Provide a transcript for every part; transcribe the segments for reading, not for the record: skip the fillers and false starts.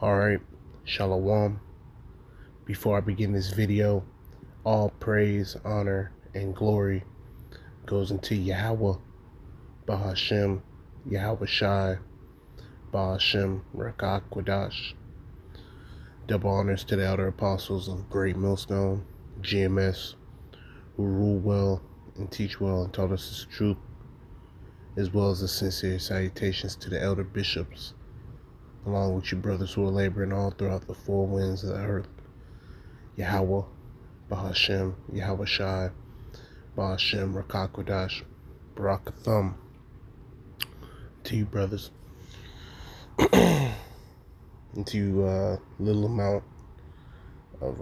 Alright, Shalom. Before I begin this video, all praise, honor, and glory goes into Yahweh, Bahashem, Yahweh Shai, Bahashem, Rakak Kwadash. Double honors to the elder apostles of Great Millstone, GMS, who rule well and teach well and taught us the truth, as well as the sincere salutations to the elder bishops, along with you brothers who are laboring all throughout the four winds of the earth. Yahweh, Bahashem, Yahweh Shai, Bahashem, Rakakwadash, Barakathum. To you brothers. And to you little amount of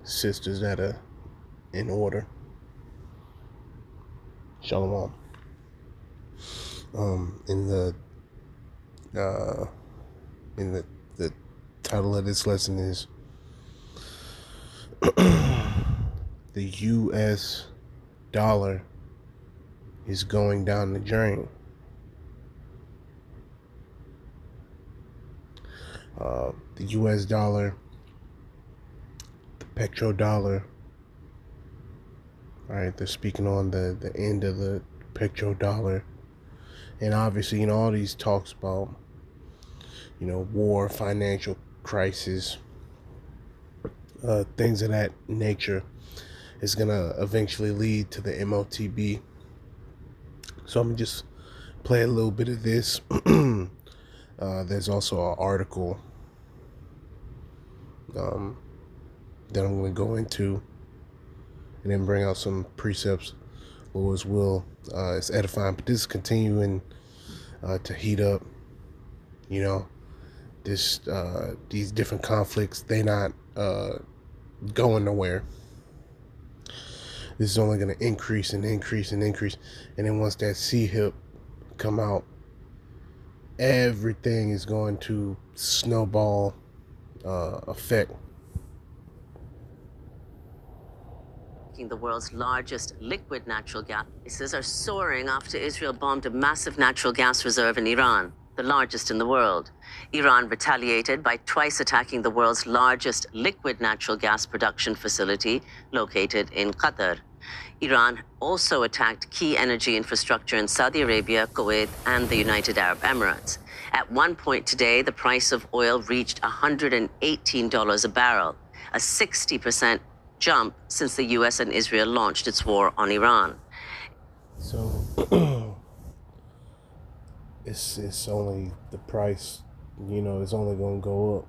sisters that are in order. Shalom. In the title of this lesson is the U.S. dollar is going down the drain. The U.S. dollar, the petrodollar. All right, they're speaking on the end of the petrodollar, and obviously, all these talks about, war, financial crisis, things of that nature is gonna eventually lead to the MOTB. So I'm gonna just play a little bit of this. There's also an article that I'm going to go into and then bring out some precepts, Lord's will. It's edifying, but this is continuing to heat up. These different conflicts, they not going nowhere. This is only going to increase and increase and increase, and then once that C-hip come out, everything is going to snowball effect. The world's largest liquid natural gas prices are soaring after Israel bombed a massive natural gas reserve in Iran, the largest in the world. Iran retaliated by twice attacking the world's largest liquid natural gas production facility located in Qatar. Iran also attacked key energy infrastructure in Saudi Arabia, Kuwait, and the United Arab Emirates. At one point today, the price of oil reached $118 a barrel, a 60% jump since the U.S. and Israel launched its war on Iran. So it's only the price, it's only going to go up.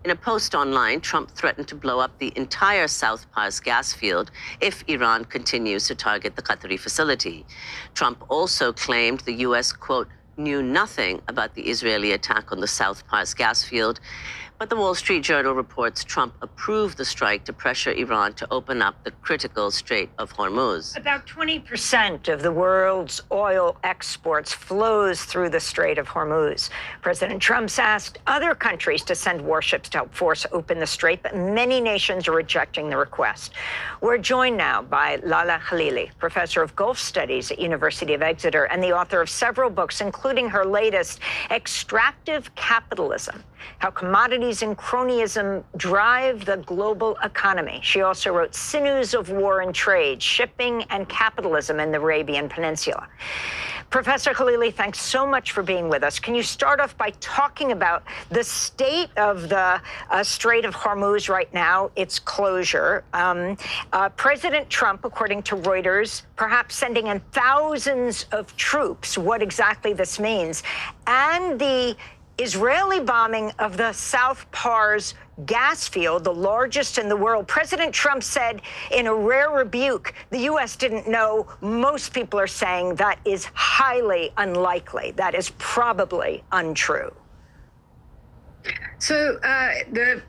In a post online, Trump threatened to blow up the entire South Pars gas field if Iran continues to target the Qatari facility. Trump also claimed the U.S., quote, knew nothing about the Israeli attack on the South Pars gas field. But the Wall Street Journal reports Trump approved the strike to pressure Iran to open up the critical Strait of Hormuz. About 20% of the world's oil exports flows through the Strait of Hormuz. President Trump's asked other countries to send warships to help force open the strait, but many nations are rejecting the request. We're joined now by Lala Khalili, professor of Gulf Studies at University of Exeter and the author of several books, including her latest, Extractive Capitalism: How Commodities and Cronyism Drive the Global Economy. She also wrote Sinews of War and Trade: Shipping and Capitalism in the Arabian Peninsula. Professor Khalili, thanks so much for being with us. Can you start off by talking about the state of the Strait of Hormuz right now, its closure? President Trump, according to Reuters, perhaps sending in thousands of troops, what exactly this means, and the Israeli bombing of the South Pars gas field, the largest in the world. President Trump said in a rare rebuke, the U.S. didn't know. Most people are saying that is highly unlikely. That is probably untrue. So the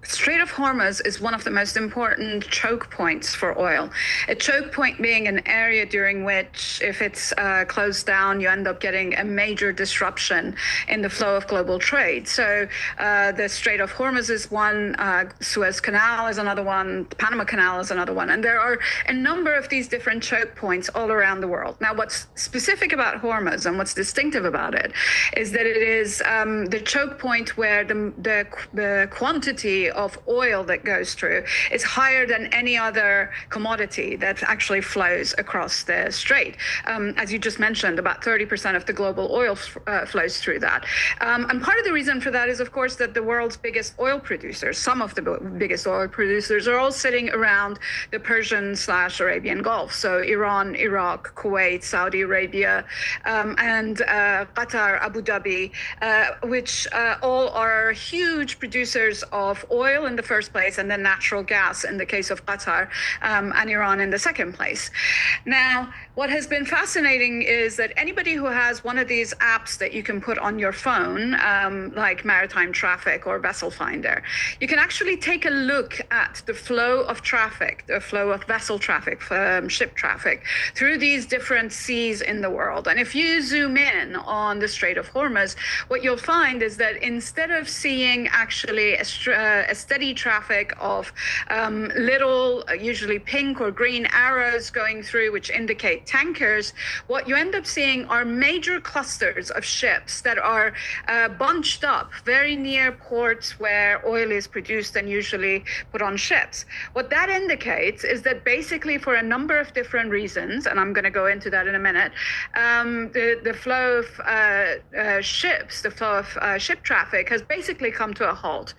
Strait of Hormuz is one of the most important choke points for oil. A choke point being an area during which, if it's closed down, you end up getting a major disruption in the flow of global trade. So the Strait of Hormuz is one, Suez Canal is another one, the Panama Canal is another one. And there are a number of these different choke points all around the world. Now, what's specific about Hormuz and what's distinctive about it is that it is the choke point where the quantity of oil that goes through is higher than any other commodity that actually flows across the strait. As you just mentioned, about 30% of the global oil flows through that. And part of the reason for that is, of course, that the world's biggest oil producers, some of the biggest oil producers, are all sitting around the Persian/Arabian Gulf. So Iran, Iraq, Kuwait, Saudi Arabia, and Qatar, Abu Dhabi, which all are huge producers of oil in the first place, and then natural gas in the case of Qatar, and Iran in the second place. Now, what has been fascinating is that anybody who has one of these apps that you can put on your phone, like Maritime Traffic or Vessel Finder, you can actually take a look at the flow of traffic, the flow of vessel traffic, ship traffic, through these different seas in the world. And if you zoom in on the Strait of Hormuz, what you'll find is that instead of seeing actually a steady traffic of little, usually pink or green arrows going through, which indicate tankers, what you end up seeing are major clusters of ships that are bunched up very near ports where oil is produced and usually put on ships. What that indicates is that basically, for a number of different reasons, and I'm going to go into that in a minute, the flow of ships, the flow of ship traffic has basically come to a halt.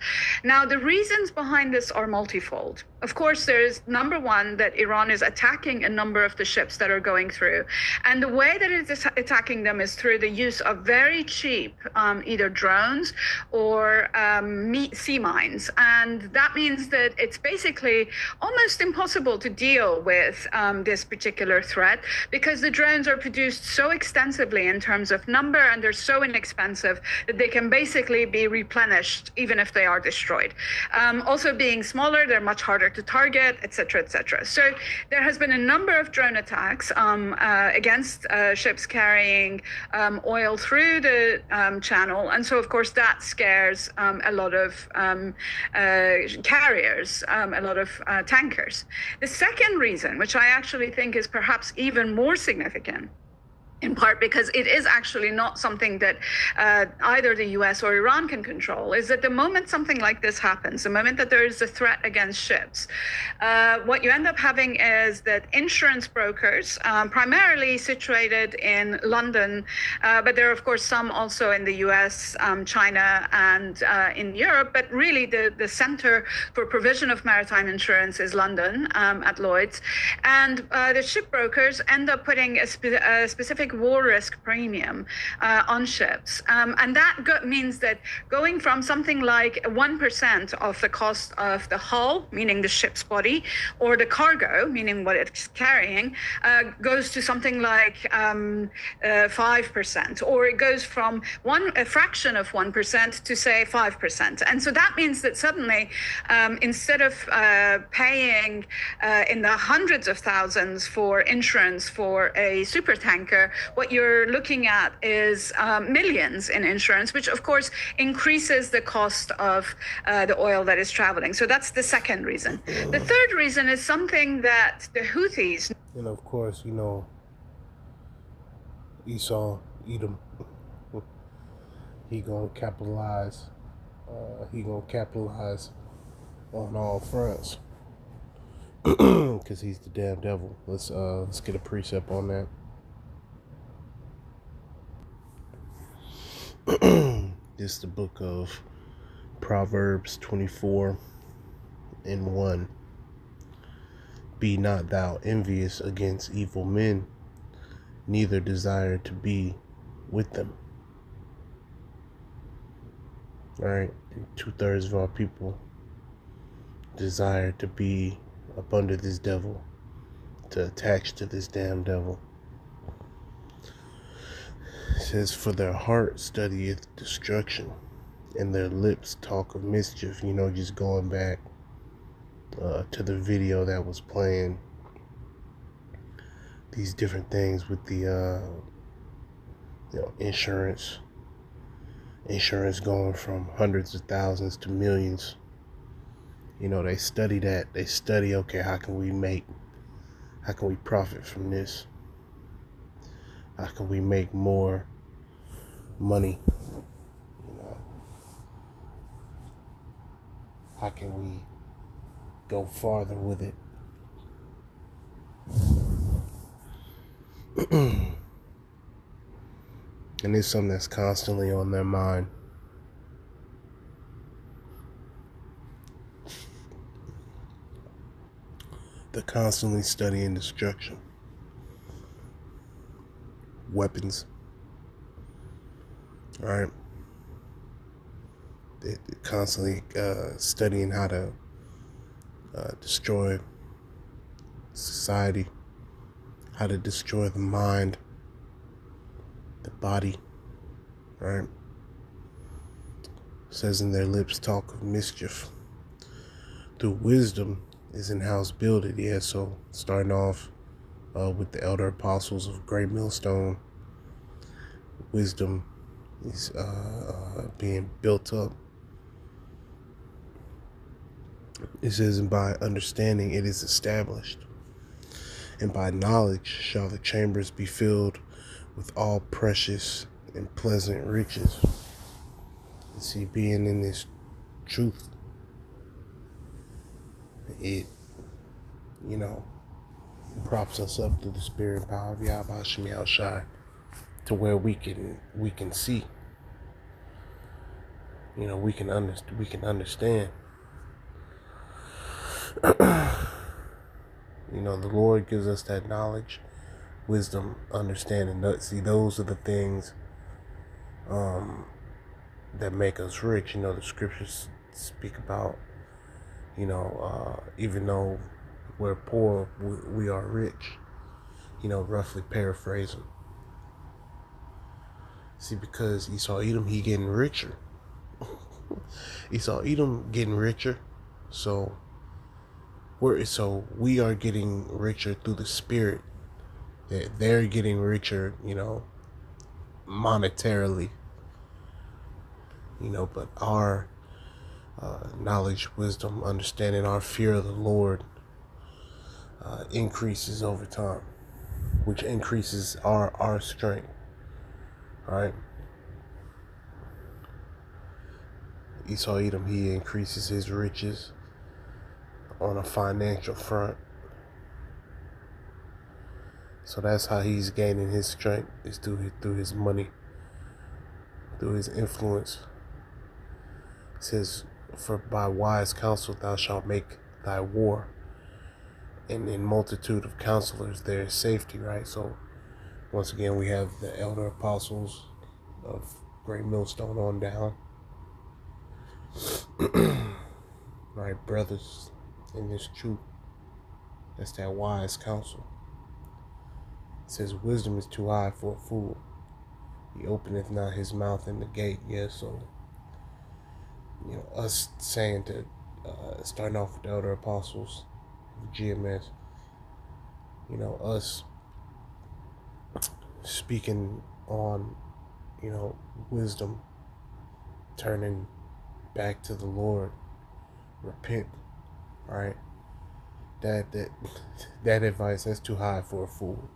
Now, the reasons behind this are multifold. Of course, there's number one, that Iran is attacking a number of the ships that are going through. And the way that it is attacking them is through the use of very cheap, either drones or sea mines. And that means that it's basically almost impossible to deal with this particular threat, because the drones are produced so extensively in terms of number, and they're so inexpensive that they can basically be replenished even if they are destroyed. Also, being smaller, they're much harder to target, et cetera, et cetera. So there has been a number of drone attacks against ships carrying oil through the channel. And so, of course, that scares a lot of carriers, a lot of tankers. The second reason, which I actually think is perhaps even more significant, in part because it is actually not something that either the US or Iran can control, is that the moment something like this happens, the moment that there is a threat against ships, what you end up having is that insurance brokers, primarily situated in London, but there are, of course, some also in the US, China, and in Europe, but really the center for provision of maritime insurance is London, at Lloyd's. And the ship brokers end up putting a specific war risk premium on ships. And that means that going from something like 1% of the cost of the hull, meaning the ship's body, or the cargo, meaning what it's carrying, goes to something like 5%, or it goes from a fraction of 1% to, say, 5%. And so that means that suddenly, instead of paying in the hundreds of thousands for insurance for a super tanker, what you're looking at is millions in insurance, which of course increases the cost of the oil that is traveling. So that's the second reason. The third reason is something that the Houthis... And of course, you know, Esau, Edom, he gonna capitalize. He gonna capitalize on all fronts because he's the damn devil. Let's get a precept on that. This is the book of Proverbs 24:1. Be not thou envious against evil men, neither desire to be with them. Alright, 2/3 of our people desire to be up under this devil, to attach to this damn devil. It says, for their heart studieth destruction, and their lips talk of mischief. You know, just going back to the video that was playing, these different things with the insurance going from hundreds of thousands to millions. You know, they study that. They study, okay, how can we profit from this? How can we make more money? You know, how can we go farther with it? And it's something that's constantly on their mind. They're constantly studying destruction, weapons, right? They're constantly studying how to destroy society, how to destroy the mind, the body, right? It says in their lips talk of mischief. Through wisdom is in-house builded. Yeah, so starting off with the elder apostles of Great Millstone, wisdom is being built up. It says, and by understanding it is established, and by knowledge shall the chambers be filled with all precious and pleasant riches. You see, being in this truth, it, you know, props us up through the spirit and power of Yahweh Shemi Shai to where we can see. You know, we can understand. You know, the Lord gives us that knowledge, wisdom, understanding. See, those are the things that make us rich. You know, the scriptures speak about, you know, even though we're poor, we are rich. You know, roughly paraphrasing. See, because Esau Edom, he getting richer. Esau Edom getting richer, so we are getting richer through the spirit. They're getting richer, you know, monetarily. You know, but our knowledge, wisdom, understanding, our fear of the Lord increases over time, which increases our strength. Right? Esau Edom, he increases his riches on a financial front. So that's how he's gaining his strength, is through his money, through his influence. It says, for by wise counsel thou shalt make thy war, and in multitude of counselors there is safety, right? So once again, we have the elder apostles of Great Millstone on down. Right, brothers in this truth. That's that wise counsel. It says wisdom is too high for a fool. He openeth not his mouth in the gate. Yeah, so, you know, us saying to, starting off with the elder apostles of GMS, you know, us speaking on, you know, wisdom, turning back to the Lord, repent, right? That advice, that's too high for a fool.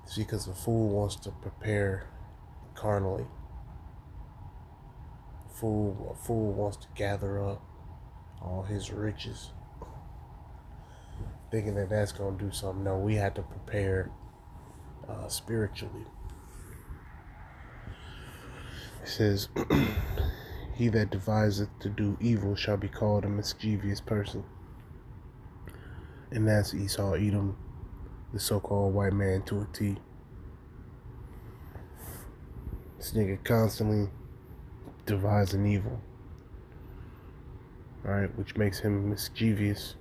See, because a fool wants to prepare carnally. A fool wants to gather up all his riches, thinking that that's going to do something. No, we had to prepare spiritually. It says, he that deviseth to do evil shall be called a mischievous person. And that's Esau Edom, the so-called white man to a T. This nigga constantly devising evil, right? Which makes him mischievous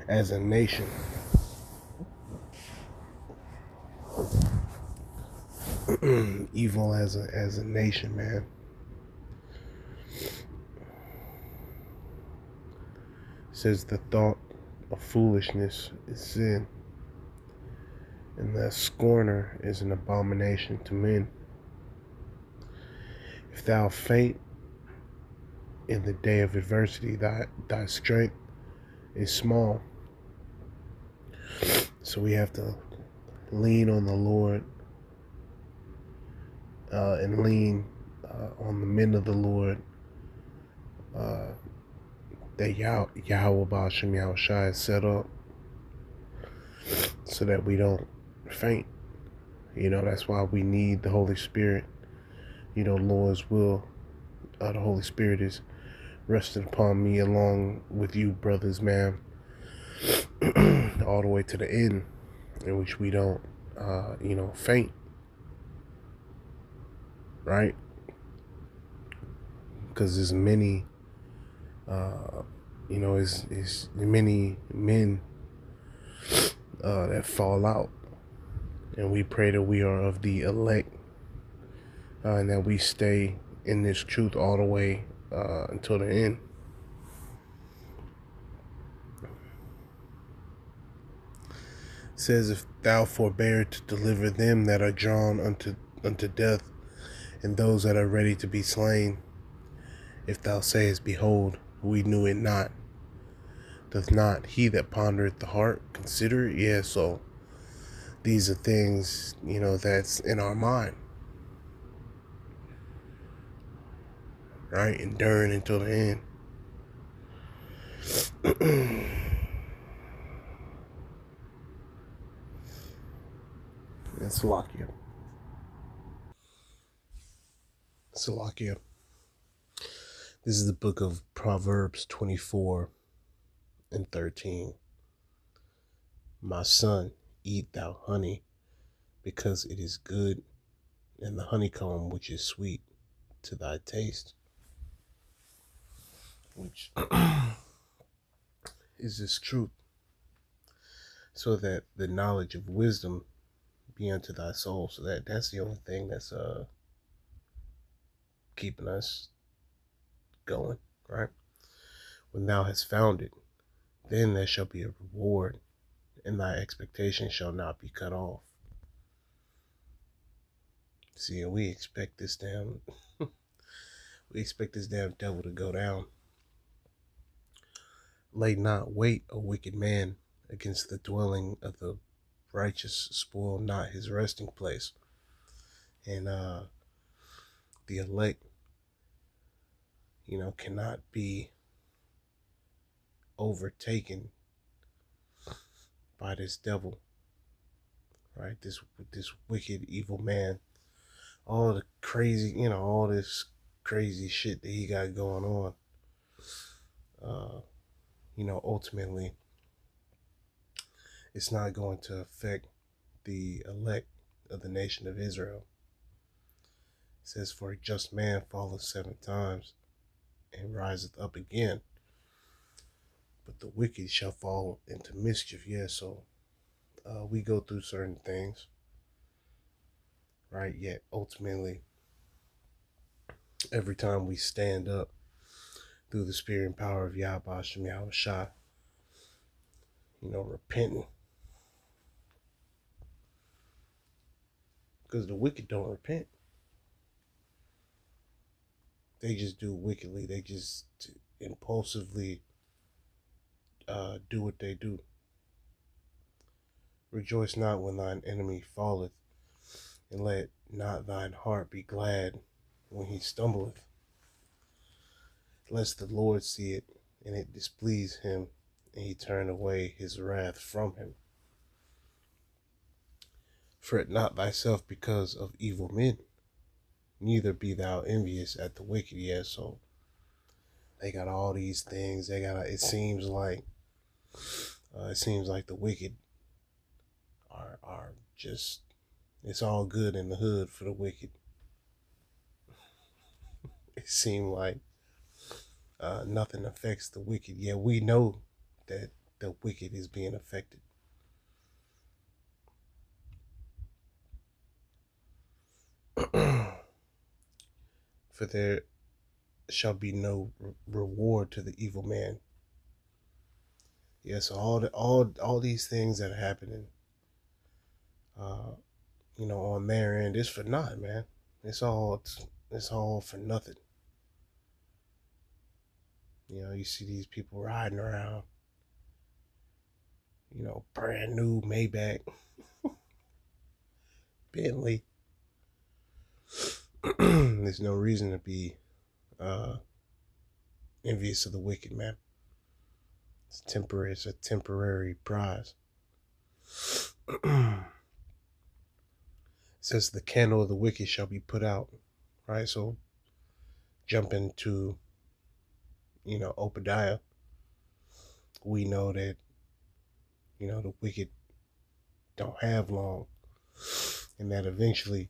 as a nation. Evil as a nation, man. says the thought of foolishness is sin, and the scorner is an abomination to men. If thou faint in the day of adversity, thy strength is small. So we have to lean on the Lord and lean on the men of the Lord that Yahweh Ba'ashem Yahushua has set up so that we don't faint. That's why we need the Holy Spirit. Lord's will. The Holy Spirit is resting upon me along with you, brothers, man, all the way to the end, in which we don't, faint, right? Because there's many, is many men that fall out, and we pray that we are of the elect, and that we stay in this truth all the way until the end. It says, if thou forbear to deliver them that are drawn unto death, and those that are ready to be slain, if thou sayest, behold, we knew it not, doth not he that pondereth the heart consider it? Yeah, so these are things, that's in our mind, right? Enduring until the end. And Salakia. This is the book of Proverbs 24 and 13. My son, eat thou honey, because it is good, and the honeycomb which is sweet to thy taste. Which is this truth, so that the knowledge of wisdom be unto thy soul. So that's the only thing that's keeping us going, right? When thou hast found it, then there shall be a reward, and thy expectation shall not be cut off. See, and we expect this damn devil to go down. Lay not wait, O wicked man, against the dwelling of the righteous, spoil not his resting place. And the elect, cannot be overtaken by this devil, right? This wicked, evil man. All the crazy, all this crazy shit that he got going on. Ultimately, it's not going to affect the elect of the nation of Israel. It says, for a just man falleth 7 times and riseth up again, but the wicked shall fall into mischief. Yeah, so we go through certain things, right? Yet ultimately, every time we stand up through the spirit and power of Yahweh Hashem Yahushua, repenting, because the wicked don't repent. They just do wickedly. They just impulsively do what they do. Rejoice not when thine enemy falleth, and let not thine heart be glad when he stumbleth, lest the Lord see it, and it displease him, and he turn away his wrath from him. Fret not thyself because of evil men, neither be thou envious at the wicked. Yeah, so they got all these things. It seems like the wicked are just, it's all good in the hood for the wicked. It seems like nothing affects the wicked. Yeah, we know that the wicked is being affected. For there shall be no reward to the evil man, Yes, all these things that are happening, on their end, it's for nothing, man. It's all for nothing. You see these people riding around, brand new Maybach, Bentley. There's no reason to be envious of the wicked, man. It's temporary. It's a temporary prize. It says the candle of the wicked shall be put out, right? So jump into, Obadiah. We know that, the wicked don't have long, and that eventually,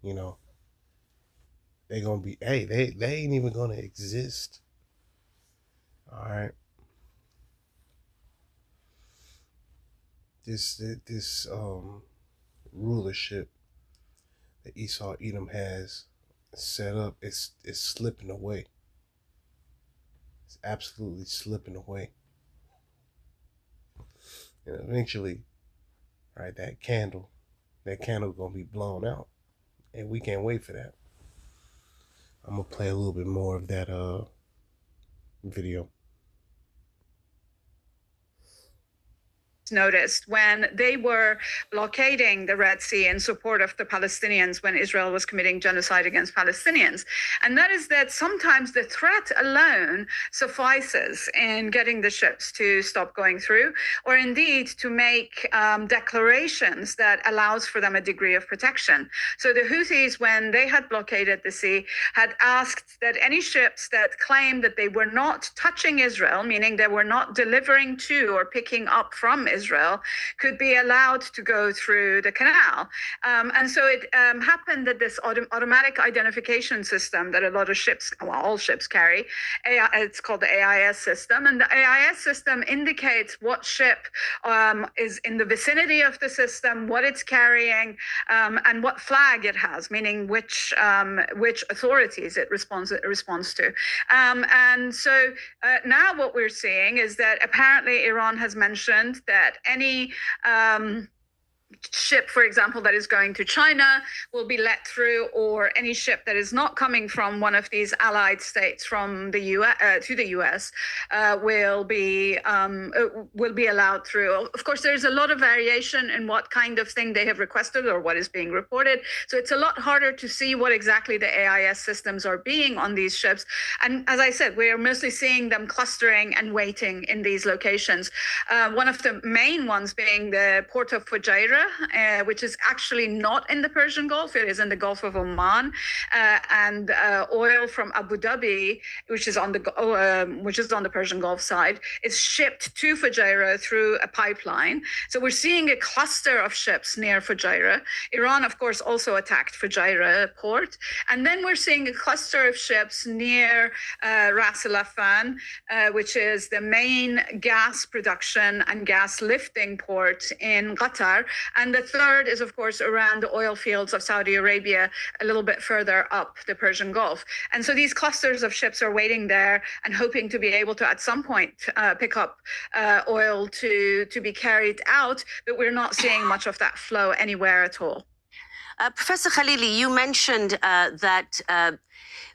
they're gonna be, hey, they ain't even gonna exist. All right. This rulership that Esau Edom has set up is slipping away. It's absolutely slipping away. And eventually, right, that candle gonna be blown out. And we can't wait for that. I'm gonna play a little bit more of that video. Noticed when they were blockading the Red Sea in support of the Palestinians when Israel was committing genocide against Palestinians. And that is that sometimes the threat alone suffices in getting the ships to stop going through, or indeed to make declarations that allows for them a degree of protection. So the Houthis, when they had blockaded the sea, had asked that any ships that claimed that they were not touching Israel, meaning they were not delivering to or picking up from Israel, could be allowed to go through the canal. And so it happened that this automatic identification system that a lot of ships, well, all ships carry, it's called the AIS system. And the AIS system indicates what ship is in the vicinity of the system, what it's carrying, and what flag it has, meaning which authorities it responds to. And so now what we're seeing is that apparently Iran has mentioned that any ship, for example, that is going to China will be let through, or any ship that is not coming from one of these allied states from the US to the US will be allowed through. Of course, there's a lot of variation in what kind of thing they have requested or what is being reported. So it's a lot harder to see what exactly the AIS systems are being on these ships. And as I said, we are mostly seeing them clustering and waiting in these locations. One of the main ones being the port of Fujairah, which is actually not in the Persian Gulf. It is in the Gulf of Oman, and oil from Abu Dhabi, which is on the Persian Gulf side, is shipped to Fujairah through a pipeline. So we're seeing a cluster of ships near Fujairah. Iran, of course, also attacked Fujairah port, and then we're seeing a cluster of ships near Ras Al Affan, which is the main gas production and gas lifting port in Qatar. And the third is, of course, around the oil fields of Saudi Arabia, a little bit further up the Persian Gulf. And so these clusters of ships are waiting there and hoping to be able to, at some point, pick up oil to be carried out. But we're not seeing much of that flow anywhere at all. Professor Khalili, you mentioned that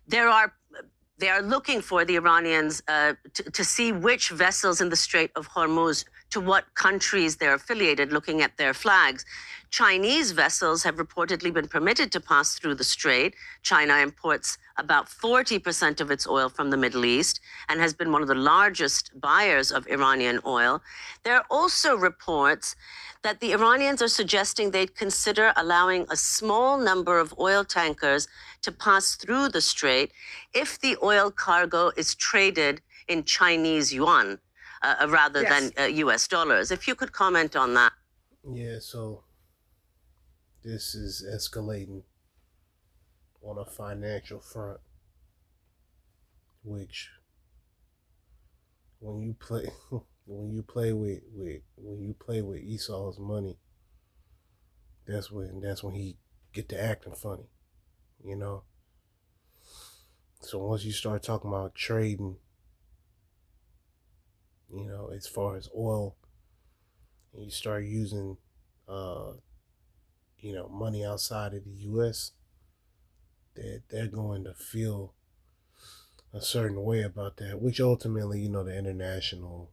they are looking for the Iranians to see which vessels in the Strait of Hormuz, to what countries they're affiliated, looking at their flags. Chinese vessels have reportedly been permitted to pass through the strait. China imports about 40% of its oil from the Middle East and has been one of the largest buyers of Iranian oil. There are also reports that the Iranians are suggesting they'd consider allowing a small number of oil tankers to pass through the strait if the oil cargo is traded in Chinese yuan rather than US dollars. If you could comment on that. Yeah, so this is escalating on a financial front, which when you play with Esau's money, that's when he get to acting funny, So once you start talking about trading as far as oil, and you start using, money outside of the U.S., that they're going to feel a certain way about that, which ultimately, the international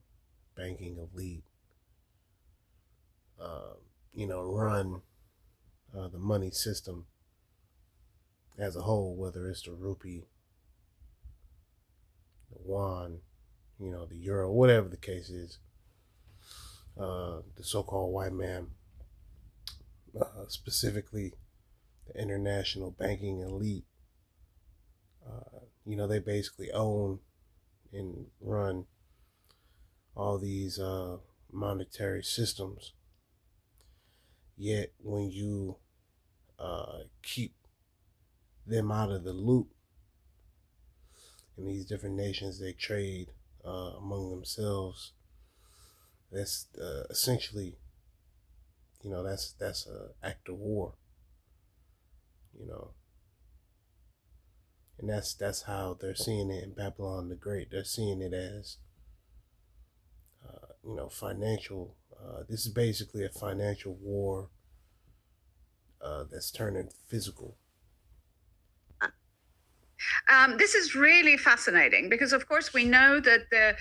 banking elite, run the money system as a whole, whether it's the rupee, the yuan, the euro, whatever the case is. The so-called white man, specifically the international banking elite, they basically own and run all these monetary systems. Yet when you keep them out of the loop, in these different nations, they trade among themselves. That's essentially, that's an act of war, and that's how they're seeing it in Babylon the Great. They're seeing it as, financial. This is basically a financial war that's turning physical. This is really fascinating because, of course, we know that the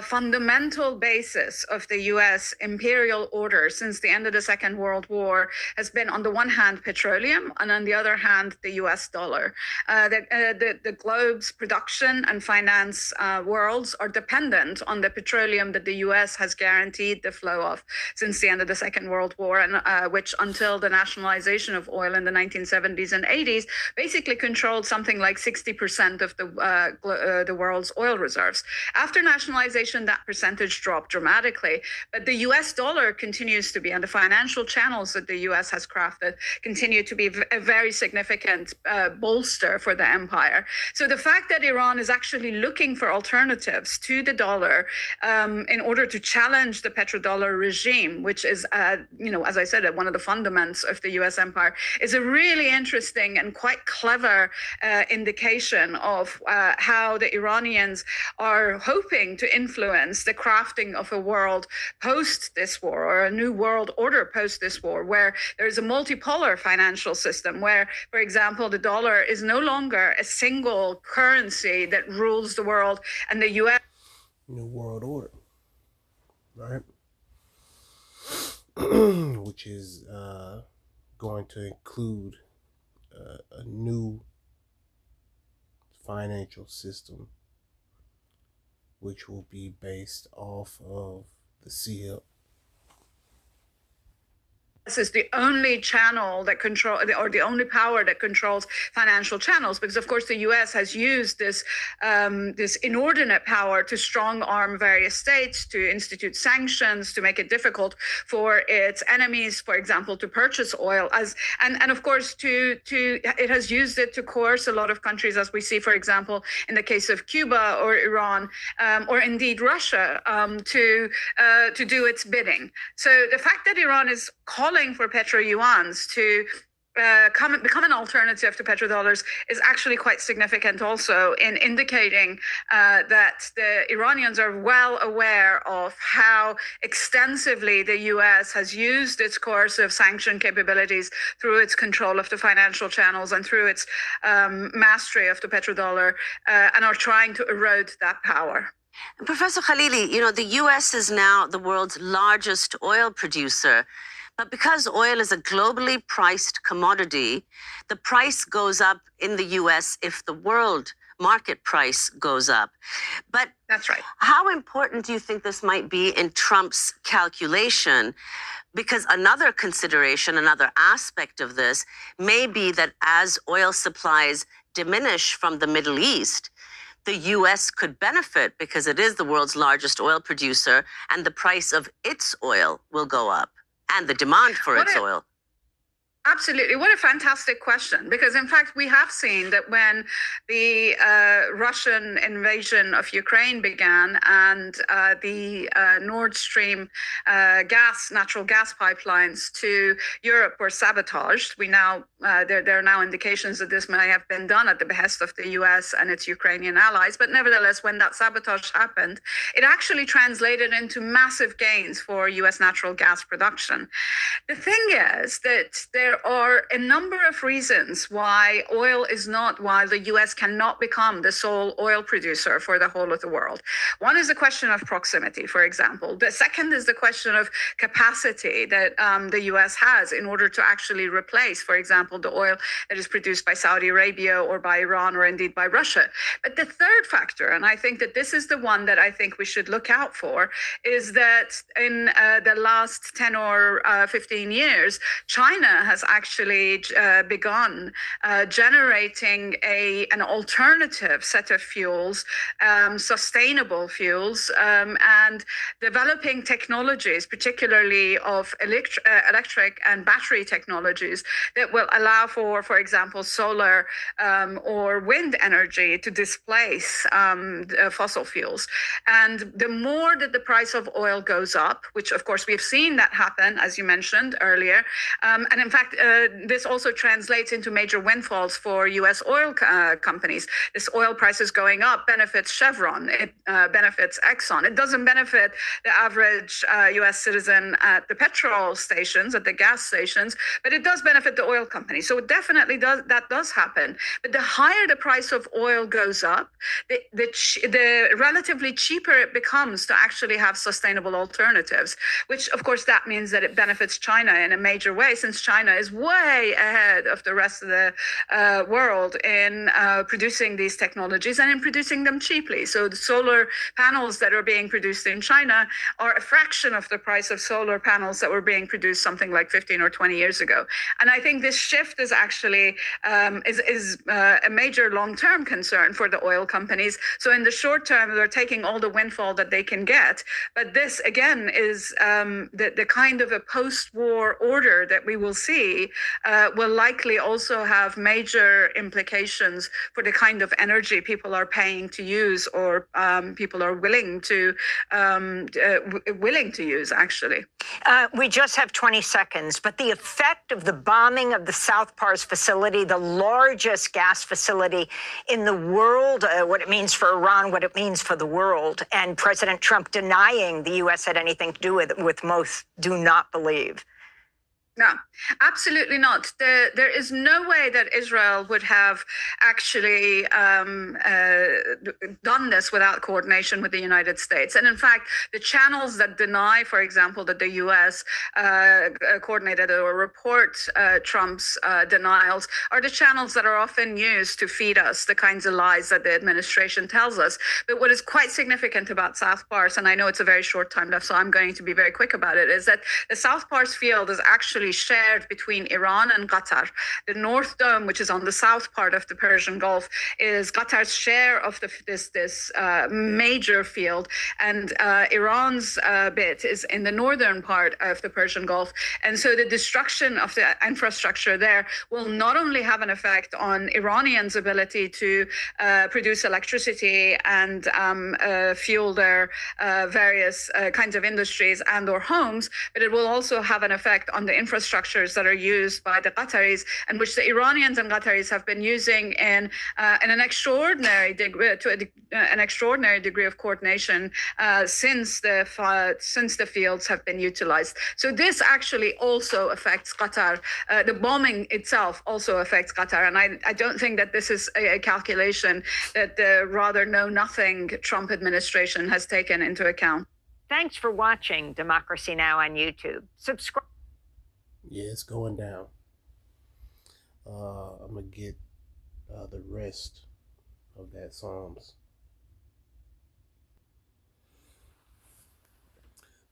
fundamental basis of the U.S. imperial order since the end of the Second World War has been, on the one hand, petroleum, and on the other hand, the U.S. dollar. The globe's production and finance worlds are dependent on the petroleum that the U.S. has guaranteed the flow of since the end of the Second World War, and which, until the nationalization of oil in the 1970s and 80s, basically controlled something like 60% of the world's oil reserves. After nationalization, that percentage dropped dramatically, but the US dollar continues to be, and the financial channels that the US has crafted continue to be a very significant bolster for the empire. So the fact that Iran is actually looking for alternatives to the dollar in order to challenge the petrodollar regime, which is, as I said, one of the fundaments of the US empire, is a really interesting and quite clever indication of how the Iranians are hoping to influence the crafting of a world post this war, or a new world order post this war, where there's a multipolar financial system where, for example, the dollar is no longer a single currency that rules the world, and the U.S. New world order, right? Which is going to include a new financial system, which will be based off of the CL. This is the only channel that or the only power that controls financial channels, because of course the U.S. has used this inordinate power to strong arm various states, to institute sanctions, to make it difficult for its enemies, for example, to purchase oil, and of course it has used it to coerce a lot of countries, as we see, for example, in the case of Cuba or Iran, or indeed Russia, to do its bidding. So the fact that Iran is calling for petro-yuans to become an alternative to petrodollars is actually quite significant also in indicating that the Iranians are well aware of how extensively the US has used its coercive sanction capabilities through its control of the financial channels and through its mastery of the petrodollar, and are trying to erode that power. Professor Khalili, the US is now the world's largest oil producer. But because oil is a globally priced commodity, the price goes up in the US if the world market price goes up. But that's right. How important do you think this might be in Trump's calculation? Because another consideration, another aspect of this may be that as oil supplies diminish from the Middle East, the U.S. could benefit because it is the world's largest oil producer, and the price of its oil will go up, and the demand for its oil. Absolutely. What a fantastic question. Because, in fact, we have seen that when the Russian invasion of Ukraine began and the Nord Stream natural gas pipelines to Europe were sabotaged, there are now indications that this may have been done at the behest of the US and its Ukrainian allies. But nevertheless, when that sabotage happened, it actually translated into massive gains for US natural gas production. The thing is that there are a number of reasons why the US cannot become the sole oil producer for the whole of the world. One is the question of proximity, for example. The second is the question of capacity that the US has in order to actually replace, for example, the oil that is produced by Saudi Arabia or by Iran or indeed by Russia. But the third factor, and I think that this is the one that I think we should look out for, is that in the last 10 or 15 years, China has actually begun generating an alternative set of fuels, sustainable fuels, and developing technologies, particularly of electric and battery technologies that will allow for example, solar or wind energy to displace fossil fuels. And the more that the price of oil goes up, which of course we've seen that happen, as you mentioned earlier, and in fact, this also translates into major windfalls for U.S. oil companies. This oil price is going up, benefits Chevron, it benefits Exxon. It doesn't benefit the average U.S. citizen at the petrol stations, at the gas stations, but it does benefit the oil companies. So definitely that does happen. But the higher the price of oil goes up, the relatively cheaper it becomes to actually have sustainable alternatives, which of course that means that it benefits China in a major way, since China is way ahead of the rest of the world in producing these technologies and in producing them cheaply. So the solar panels that are being produced in China are a fraction of the price of solar panels that were being produced something like 15 or 20 years ago. And I think this shift is actually a major long-term concern for the oil companies. So in the short term, they're taking all the windfall that they can get. But this, again, is the kind of a post-war order that we will see will likely also have major implications for the kind of energy people are paying to use, or people are willing to use, actually. We just have 20 seconds, but the effect of the bombing of the South Pars facility, the largest gas facility in the world, what it means for Iran, what it means for the world, and President Trump denying the U.S. had anything to do with it, with most do not believe. No, absolutely not. There is no way that Israel would have actually done this without coordination with the United States. And in fact, the channels that deny, for example, that the U.S. Coordinated or report Trump's denials are the channels that are often used to feed us the kinds of lies that the administration tells us. But what is quite significant about South Pars, and I know it's a very short time left, so I'm going to be very quick about it, is that the South Pars field is actually shared between Iran and Qatar. The North Dome, which is on the south part of the Persian Gulf, is Qatar's share of this major field, and Iran's bit is in the northern part of the Persian Gulf. And so the destruction of the infrastructure there will not only have an effect on Iranians' ability to produce electricity and fuel their various kinds of industries and or homes, but it will also have an effect on the infrastructures that are used by the Qataris, and which the Iranians and Qataris have been using in an extraordinary degree, an extraordinary degree of coordination since the fields have been utilized. So this actually also affects Qatar. The bombing itself also affects Qatar, and I don't think that this is a calculation that the rather know-nothing Trump administration has taken into account. Thanks for watching Democracy Now! On YouTube. Subscribe. Yeah, it's going down. I'm going to get the rest of that Psalms.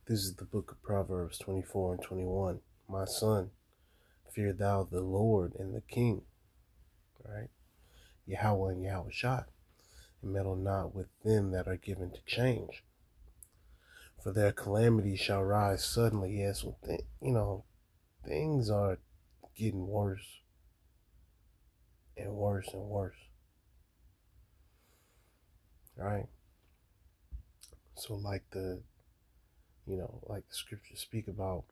This is the book of Proverbs 24 and 21. My son, fear thou the Lord and the King. Right? Yahweh and Yahweh Shah. And meddle not with them that are given to change. For their calamity shall rise suddenly. Yes, things are getting worse and worse and worse. Right? So like the scriptures speak about,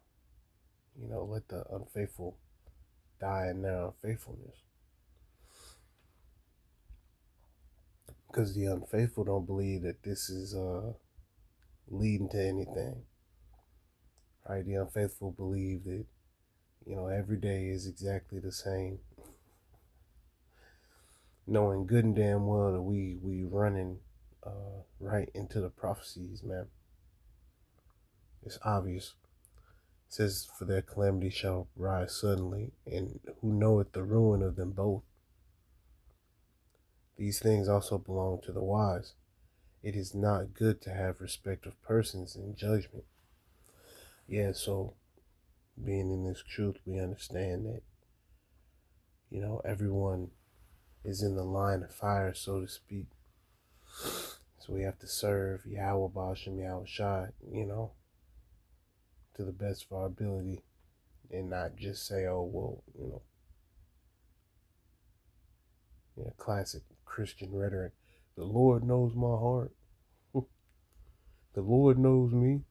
let the unfaithful die in their unfaithfulness. Because the unfaithful don't believe that this is leading to anything. Right? The unfaithful believe that, every day is exactly the same. Knowing good and damn well that we running right into the prophecies, man. It's obvious. It says, for their calamity shall rise suddenly, and who knoweth the ruin of them both? These things also belong to the wise. It is not good to have respect of persons in judgment. Yeah, so being in this truth, we understand that, everyone is in the line of fire, so to speak. So we have to serve Yahweh Bashem, Yahweh Shai, to the best of our ability, and not just say, oh, well, classic Christian rhetoric. The Lord knows my heart. The Lord knows me.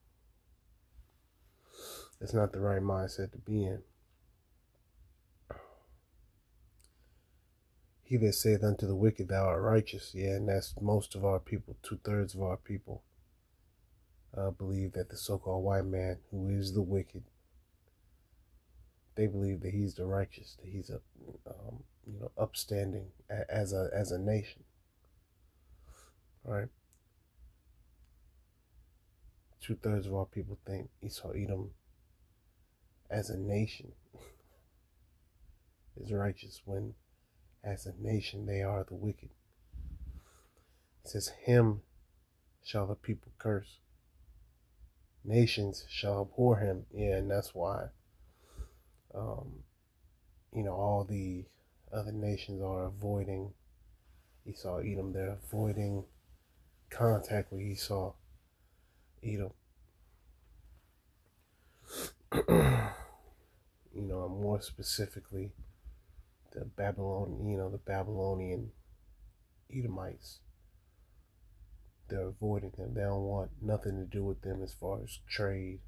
That's not the right mindset to be in. He that saith unto the wicked, thou art righteous. Yeah, and that's most of our people. 2/3 of our people believe that the so-called white man, who is the wicked, they believe that he's the righteous, that he's a, upstanding as a nation. Right? 2/3 of our people think Esau Edom as a nation is righteous, when as a nation they are the wicked. It says, him shall the people curse. Nations shall abhor him. Yeah, and that's why, all the other nations are avoiding Esau Edom. They're avoiding contact with Esau Edom. And more specifically, the Babylonian Edomites. They're avoiding them. They don't want nothing to do with them as far as trade,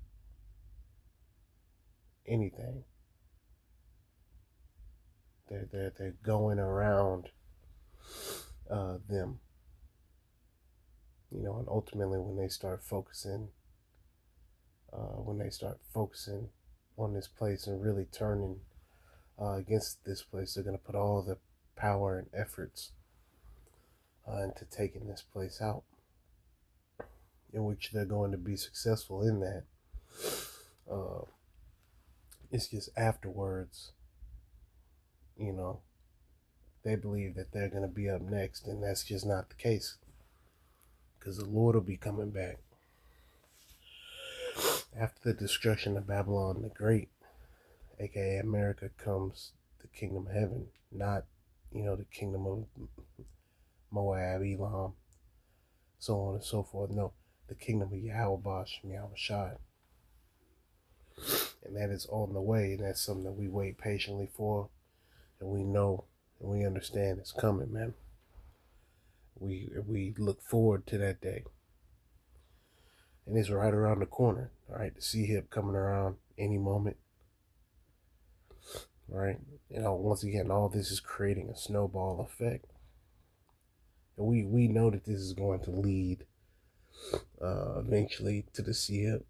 anything. They're going around them. And ultimately when they start focusing on this place and really turning against this place, they're going to put all the power and efforts into taking this place out, in which they're going to be successful in that. It's just afterwards, they believe that they're going to be up next, and that's just not the case, because the Lord will be coming back. After the destruction of Babylon the Great, aka America, comes the kingdom of heaven, not, the kingdom of Moab, Elam, so on and so forth. No, the kingdom of Yahweh Bashem, Yahweh Shai. And that is on the way, and that's something that we wait patiently for, and we know and we understand it's coming, man. We look forward to that day. And it's right around the corner, all right? The C-hip coming around any moment, right? Once again, all this is creating a snowball effect. And we know that this is going to lead eventually to the C-hip.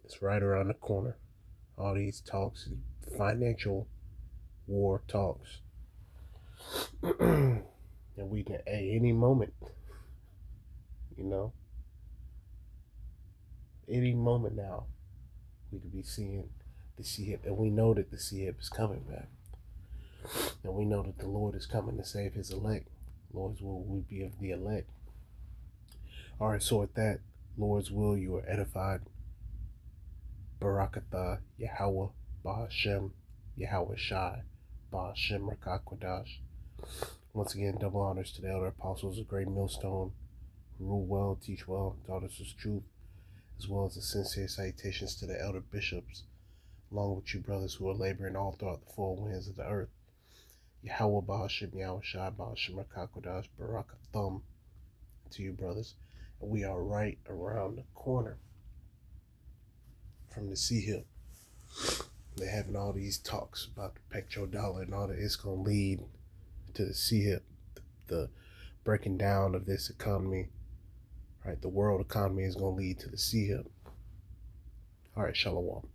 It's right around the corner. All these talks, financial war talks. And we can, at any moment, any moment now, we could be seeing the C-hip. And we know that the C-hip is coming back. And we know that the Lord is coming to save his elect. Lord's will, we be of the elect. All right, so with that, Lord's will, you are edified. Barakatha, Yahweh, Ba'ashem, Yahweh Shai, Ba'ashem Rakakwadash. Once again, double honors to the elder apostles of Great Millstone, who rule well, teach well, taught us his truth, as well as the sincere salutations to the elder bishops, along with you brothers who are laboring all throughout the four winds of the earth. Yahweh Bahashim Yahweh Shai Bahashim Rakakodash Barakathum to you brothers. And we are right around the corner from the Sea Hill. They're having all these talks about the petrodollar and all that. It's going to lead to the Sea Hill, the breaking down of this economy. Right, the world economy is going to lead to the Sea Hill. All right, Shalom.